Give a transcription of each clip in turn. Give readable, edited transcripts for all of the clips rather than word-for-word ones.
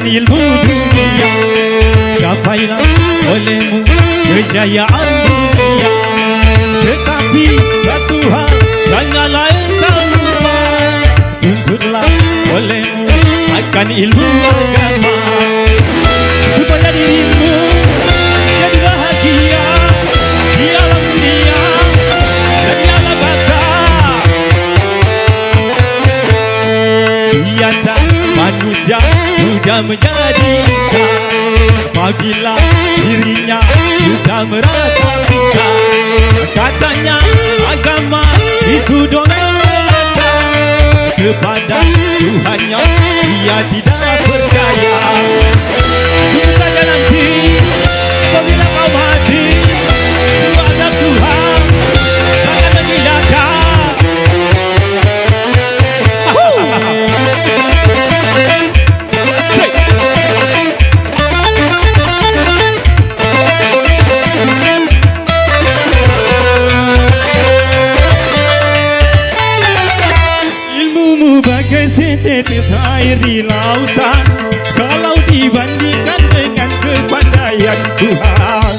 ilmu dunia, capailah olehmu kejayaan dunia. Tetapi satu hal janganlah engkau lupa, tuntutlah olehmu akan ilmu agama, supaya dirimu jadi bahagia di alam dunia dan di alam barzakh. Biasa manusia sudah menjadi indah apabila dirinya sudah merasa pintar. Katanya agama itu dongeng belaka, kepada Tuhannya dia tidak percaya. Tunggu saja nanti apabila kau mati, itu azab Tuhan sangat mengilakan. Bagai setetes air di lautan, kalau dibandingkan dengan kepandaian Tuhan.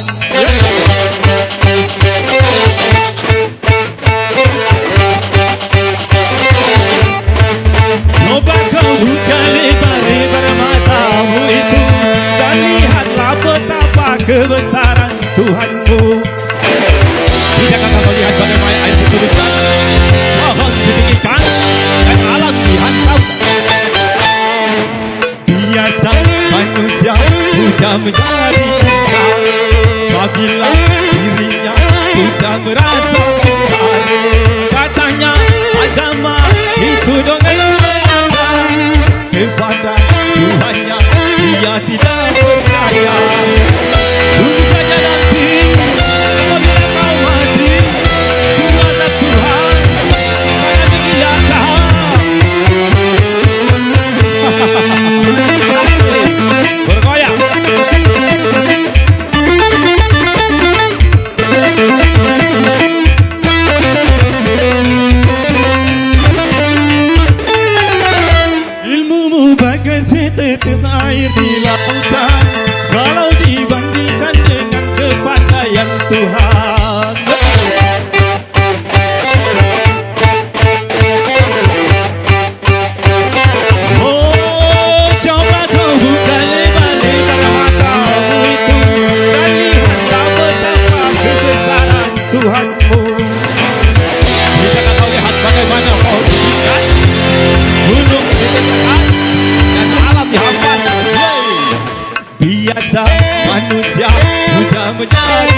Coba kau buka lebar-lebar matamu itu dan lihatlah betapa kebesaran Tuhanmu. Tidakkah kau lihat bagaimana air itu besar, pohon ditinggikan, dan alam dihantau. Biasa manusia sudah menjadi indah apabila dirinya sudah merasa pintar. Katanya agama itu dongeng belaka, kepada Tuhannya dia tidak percaya. Tunggu saja nanti apabila kau mati, semua azab Tuhan sangat mengilakan. Bergoyang. Ilmumu bagai setetes air di lautan, kalau dibandingkan dengan kepandaian Tuhan. Oh, coba kau buka lebar-lebar matamu itu dan lihatlah betapa kebesaran Tuhanmu. Tidakkah kau lihat bagaimana pohon ditinggikan, gunung ditegakkan, dan alam dihamparkan? Biasa manusia sudah menjadi